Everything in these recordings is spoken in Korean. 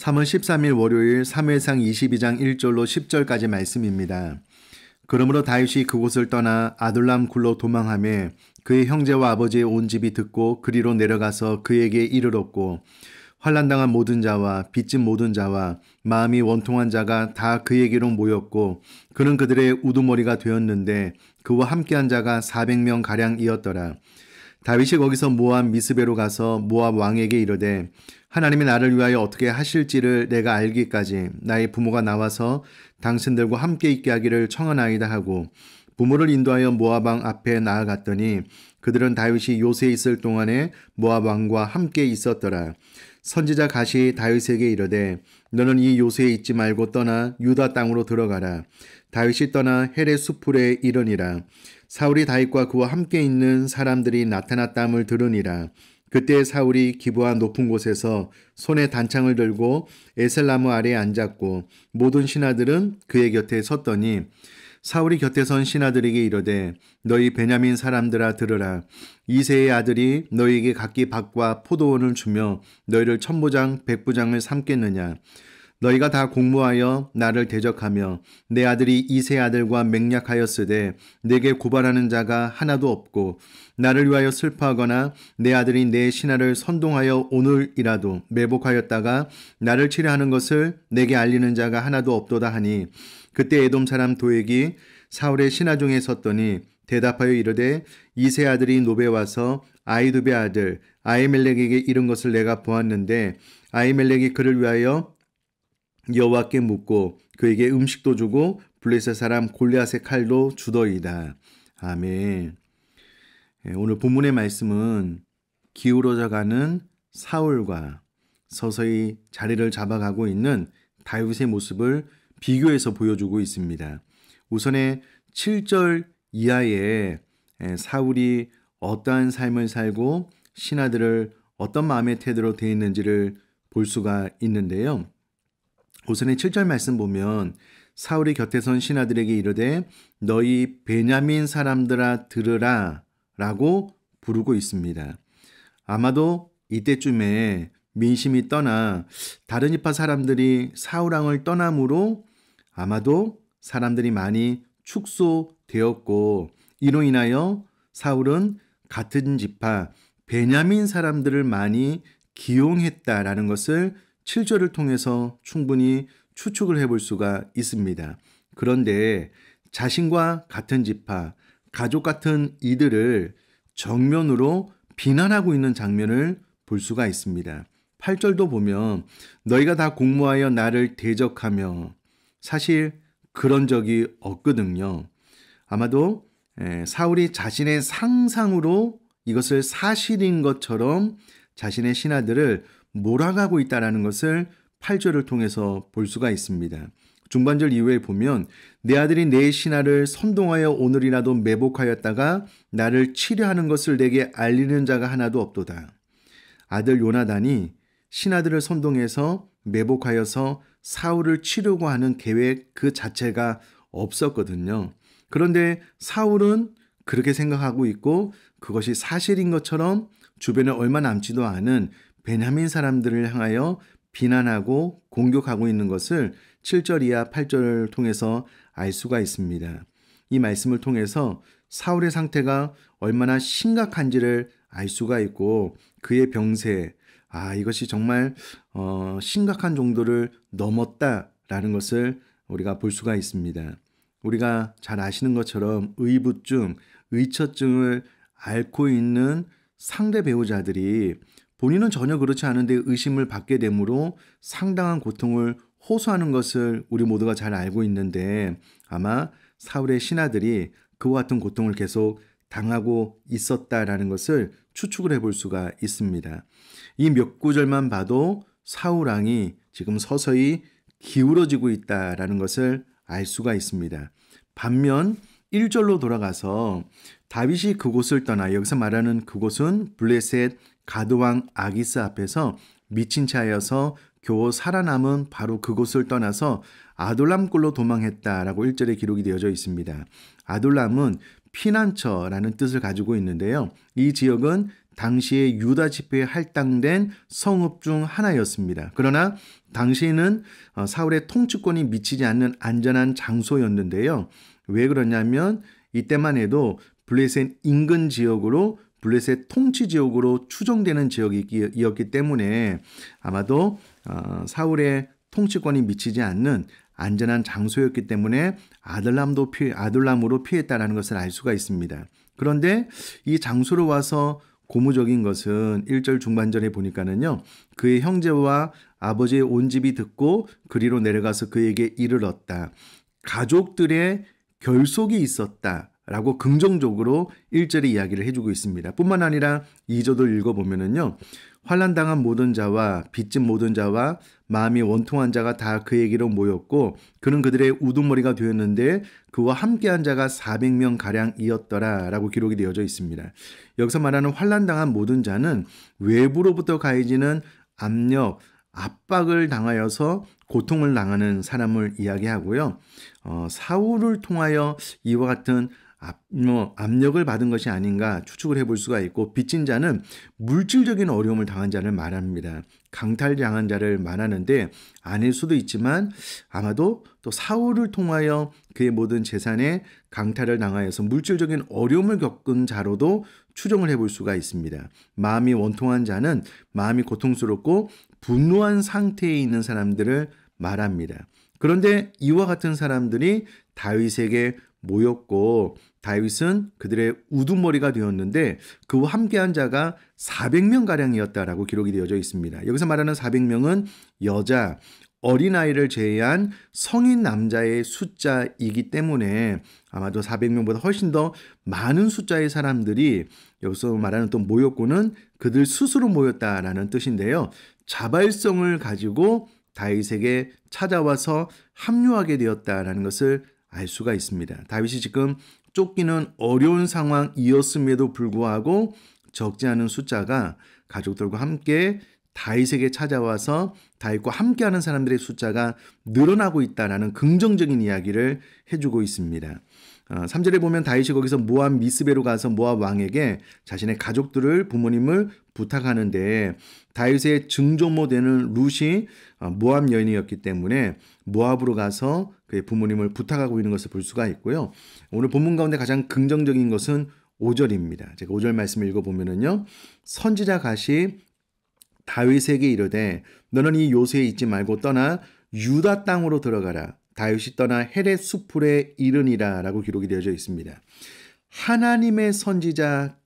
3월 13일 월요일 사무엘상 22장 1절로 10절까지 말씀입니다. 그러므로 다윗이 그곳을 떠나 아둘람 굴로 도망하며 그의 형제와 아버지의 온 집이 듣고 그리로 내려가서 그에게 이르렀고 환난당한 모든 자와 빚진 모든 자와 마음이 원통한 자가 다 그에게로 모였고 그는 그들의 우두머리가 되었는데 그와 함께한 자가 400명 가량이었더라. 다윗이 거기서 모압 미스베로 가서 모압 왕에게 이르되 하나님이 나를 위하여 어떻게 하실지를 내가 알기까지 나의 부모가 나와서 당신들과 함께 있게 하기를 청하나이다 하고 부모를 인도하여 모압 왕 앞에 나아갔더니 그들은 다윗이 요새에 있을 동안에 모압 왕과 함께 있었더라. 선지자 갓이 다윗에게 이르되 너는 이 요새에 있지 말고 떠나 유다 땅으로 들어가라. 다윗이 떠나 헤레 수풀에 이르니라. 사울이 다윗과 그와 함께 있는 사람들이 나타났다함을 들으니라. 그때 사울이 기브아 높은 곳에서 손에 단창을 들고 에셀나무 아래에 앉았고 모든 신하들은 그의 곁에 섰더니 사울이 곁에 선 신하들에게 이르되 너희 베냐민 사람들아 들으라. 이새의 아들이 너희에게 각기 밭과 포도원을 주며 너희를 천부장 백부장을 삼겠느냐. 너희가 다 공모하여 나를 대적하며 내 아들이 이새의 아들과 맹약하였으되 내게 고발하는 자가 하나도 없고 나를 위하여 슬퍼하거나 내 아들이 내 신하를 선동하여 오늘이라도 매복하였다가 나를 치려하는 것을 내게 알리는 자가 하나도 없도다 하니 그때 에돔 사람 도액이 사울의 신하 중에 섰더니 대답하여 이르되 이새의 아들이 노베 와서 아히두베 아들 아히멜렉에게 이른 것을 내가 보았는데 아히멜렉이 그를 위하여 여호와께 묻고 그에게 음식도 주고 블레셋 사람 골리앗의 칼도 주더이다. 아멘. 오늘 본문의 말씀은 기울어져가는 사울과 서서히 자리를 잡아가고 있는 다윗의 모습을 비교해서 보여주고 있습니다. 우선에 7절 이하에 사울이 어떠한 삶을 살고 신하들을 어떤 마음의 태도로 대했는지를 볼 수가 있는데요. 우선에 7절 말씀 보면 사울이 곁에 선 신하들에게 이르되 너희 베냐민 사람들아 들으라 라고 부르고 있습니다. 아마도 이때쯤에 민심이 떠나 다른 지파 사람들이 사울 왕을 떠남으로 아마도 사람들이 많이 축소되었고 이로 인하여 사울은 같은 지파 베냐민 사람들을 많이 기용했다라는 것을 7절을 통해서 충분히 추측을 해볼 수가 있습니다. 그런데 자신과 같은 지파, 가족 같은 이들을 정면으로 비난하고 있는 장면을 볼 수가 있습니다. 8절도 보면 너희가 다 공모하여 나를 대적하며 사실 그런 적이 없거든요. 아마도 사울이 자신의 상상으로 이것을 사실인 것처럼 자신의 신하들을 몰아가고 있다는 것을 8절을 통해서 볼 수가 있습니다. 중반절 이후에 보면 내 아들이 내 신하를 선동하여 오늘이라도 매복하였다가 나를 치려하는 것을 내게 알리는 자가 하나도 없도다. 아들 요나단이 신하들을 선동해서 매복하여서 사울을 치려고 하는 계획 그 자체가 없었거든요. 그런데 사울은 그렇게 생각하고 있고 그것이 사실인 것처럼 주변에 얼마 남지도 않은 베냐민 사람들을 향하여 비난하고 공격하고 있는 것을 7절 이하 8절을 통해서 알 수가 있습니다. 이 말씀을 통해서 사울의 상태가 얼마나 심각한지를 알 수가 있고 그의 병세, 이것이 정말 심각한 정도를 넘었다라는 것을 우리가 볼 수가 있습니다. 우리가 잘 아시는 것처럼 의부증, 의처증을 앓고 있는 상대 배우자들이 본인은 전혀 그렇지 않은데 의심을 받게 되므로 상당한 고통을 호소하는 것을 우리 모두가 잘 알고 있는데 아마 사울의 신하들이 그와 같은 고통을 계속 당하고 있었다라는 것을 추측을 해볼 수가 있습니다. 이 몇 구절만 봐도 사울 왕이 지금 서서히 기울어지고 있다라는 것을 알 수가 있습니다. 반면 1절로 돌아가서 다윗이 그곳을 떠나 여기서 말하는 그곳은 블레셋 가드왕 아기스 앞에서 미친 채 하여서 겨우 살아남은 바로 그곳을 떠나서 아둘람 굴로 도망했다라고 1절에 기록이 되어져 있습니다. 아둘람은 피난처라는 뜻을 가지고 있는데요. 이 지역은 당시의 유다 지파에 할당된 성읍 중 하나였습니다. 그러나 당시에는 사울의 통치권이 미치지 않는 안전한 장소였는데요. 왜 그러냐면 이때만 해도 블레셋 인근 지역으로 블레셋 통치 지역으로 추정되는 지역이었기 때문에 아마도 사울의 통치권이 미치지 않는 안전한 장소였기 때문에 아둘람으로 피했다라는 것을 알 수가 있습니다. 그런데 이 장소로 와서 고무적인 것은 1절 중반절에 보니까는요. 그의 형제와 아버지의 온 집이 듣고 그리로 내려가서 그에게 이르렀다. 가족들의 결속이 있었다. 라고 긍정적으로 1절에 이야기를 해주고 있습니다. 뿐만 아니라 2절을 읽어보면은요. 환난당한 모든 자와 빚진 모든 자와 마음이 원통한 자가 다 그에게로 모였고 그는 그들의 우두머리가 되었는데 그와 함께한 자가 400명가량이었더라 라고 기록이 되어져 있습니다. 여기서 말하는 환난당한 모든 자는 외부로부터 가해지는 압력, 압박을 당하여서 고통을 당하는 사람을 이야기하고요. 사울을 통하여 이와 같은 압력을 받은 것이 아닌가 추측을 해볼 수가 있고 빚진 자는 물질적인 어려움을 당한 자를 말합니다. 강탈당한 자를 말하는데 아닐 수도 있지만 아마도 또 사울을 통하여 그의 모든 재산에 강탈을 당하여서 물질적인 어려움을 겪은 자로도 추정을 해볼 수가 있습니다. 마음이 원통한 자는 마음이 고통스럽고 분노한 상태에 있는 사람들을 말합니다. 그런데 이와 같은 사람들이 다윗에게 모였고 다윗은 그들의 우두머리가 되었는데 그와 함께한 자가 400명가량이었다라고 기록이 되어져 있습니다. 여기서 말하는 400명은 여자, 어린아이를 제외한 성인 남자의 숫자이기 때문에 아마도 400명보다 훨씬 더 많은 숫자의 사람들이 여기서 말하는 또 모였고는 그들 스스로 모였다라는 뜻인데요. 자발성을 가지고 다윗에게 찾아와서 합류하게 되었다라는 것을 알 수가 있습니다. 다윗이 지금 쫓기는 어려운 상황이었음에도 불구하고 적지 않은 숫자가 가족들과 함께 다윗에게 찾아와서 다윗과 함께하는 사람들의 숫자가 늘어나고 있다라는 긍정적인 이야기를 해주고 있습니다. 3절에 보면 다윗이 거기서 모압 미스베로 가서 모압 왕에게 자신의 가족들을 부모님을 부탁하는데 다윗의 증조모 되는 룻이 모압 여인이었기 때문에 모압으로 가서 그의 부모님을 부탁하고 있는 것을 볼 수가 있고요. 오늘 본문 가운데 가장 긍정적인 것은 5절입니다. 제가 5절 말씀을 읽어보면은요. 선지자 갓이 다윗에게 이르되 너는 이 요새에 있지 말고 떠나 유다 땅으로 들어가라. 다윗이 떠나 헤렛 수풀에 이르니라 라고 기록이 되어져 있습니다. 하나님의 선지자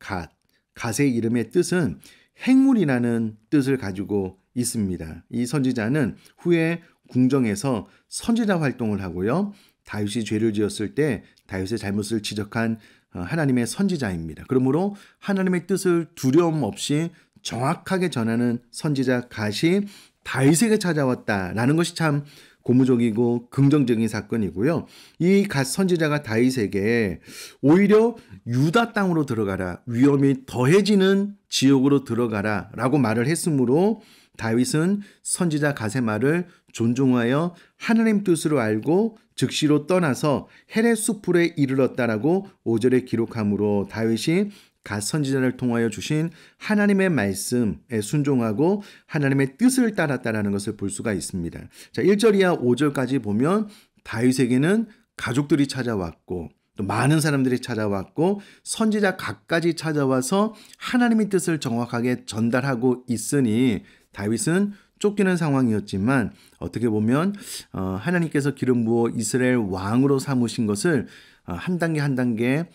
갓의 이름의 뜻은 행물이라는 뜻을 가지고 있습니다. 이 선지자는 후에 궁정에서 선지자 활동을 하고요. 다윗이 죄를 지었을 때 다윗의 잘못을 지적한 하나님의 선지자입니다. 그러므로 하나님의 뜻을 두려움 없이 정확하게 전하는 선지자 갓이 다윗에게 찾아왔다라는 것이 참 고무적이고 긍정적인 사건이고요. 이 갓 선지자가 다윗에게 오히려 유다 땅으로 들어가라, 위험이 더해지는 지역으로 들어가라 라고 말을 했으므로 다윗은 선지자 갓의 말을 존중하여 하나님 뜻으로 알고 즉시로 떠나서 헤렛 수풀에 이르렀다라고 5절에 기록하므로 다윗이 갓 선지자를 통하여 주신 하나님의 말씀에 순종하고 하나님의 뜻을 따랐다라는 것을 볼 수가 있습니다. 자, 1절 이하 5절까지 보면 다윗에게는 가족들이 찾아왔고 또 많은 사람들이 찾아왔고 선지자 갓까지 찾아와서 하나님의 뜻을 정확하게 전달하고 있으니 다윗은 쫓기는 상황이었지만 어떻게 보면 하나님께서 기름 부어 이스라엘 왕으로 삼으신 것을 한 단계 한 단계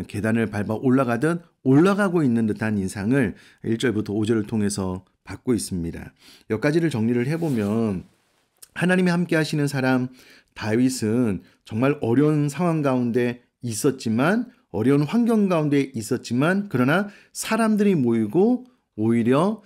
계단을 밟아 올라가듯 올라가고 있는 듯한 인상을 1절부터 5절을 통해서 받고 있습니다. 여기까지를 정리를 해보면 하나님이 함께 하시는 사람 다윗은 정말 어려운 상황 가운데 있었지만 어려운 환경 가운데 있었지만 그러나 사람들이 모이고 오히려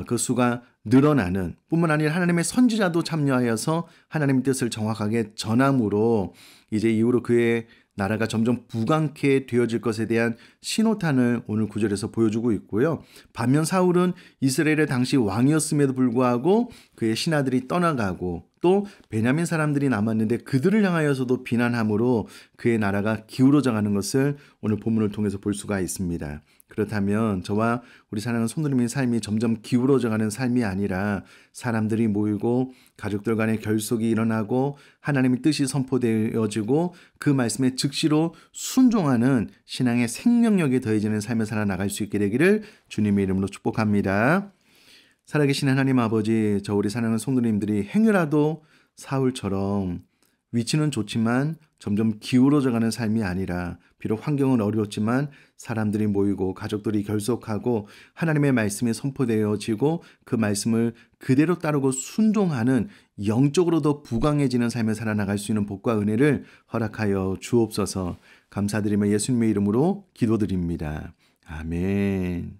그 수가 늘어나는 뿐만 아니라 하나님의 선지자도 참여하여서 하나님의 뜻을 정확하게 전함으로 이제 이후로 그의 나라가 점점 부강케 되어질 것에 대한 신호탄을 오늘 9절에서 보여주고 있고요. 반면 사울은 이스라엘의 당시 왕이었음에도 불구하고 그의 신하들이 떠나가고 또 베냐민 사람들이 남았는데 그들을 향하여서도 비난함으로 그의 나라가 기울어져 가는 것을 오늘 본문을 통해서 볼 수가 있습니다. 그렇다면 저와 우리 사랑하는 손누림의 삶이 점점 기울어져 가는 삶이 아니라 사람들이 모이고 가족들 간의 결속이 일어나고 하나님의 뜻이 선포되어지고 그 말씀에 즉시로 순종하는 신앙의 생명력이 더해지는 삶을 살아나갈 수 있게 되기를 주님의 이름으로 축복합니다. 살아계신 하나님 아버지, 저 우리 사랑하는 손누님들이 행여라도 사울처럼 위치는 좋지만 점점 기울어져 가는 삶이 아니라 비록 환경은 어려웠지만 사람들이 모이고 가족들이 결속하고 하나님의 말씀이 선포되어지고 그 말씀을 그대로 따르고 순종하는 영적으로도 부강해지는 삶을 살아나갈 수 있는 복과 은혜를 허락하여 주옵소서. 감사드리며 예수님의 이름으로 기도드립니다. 아멘.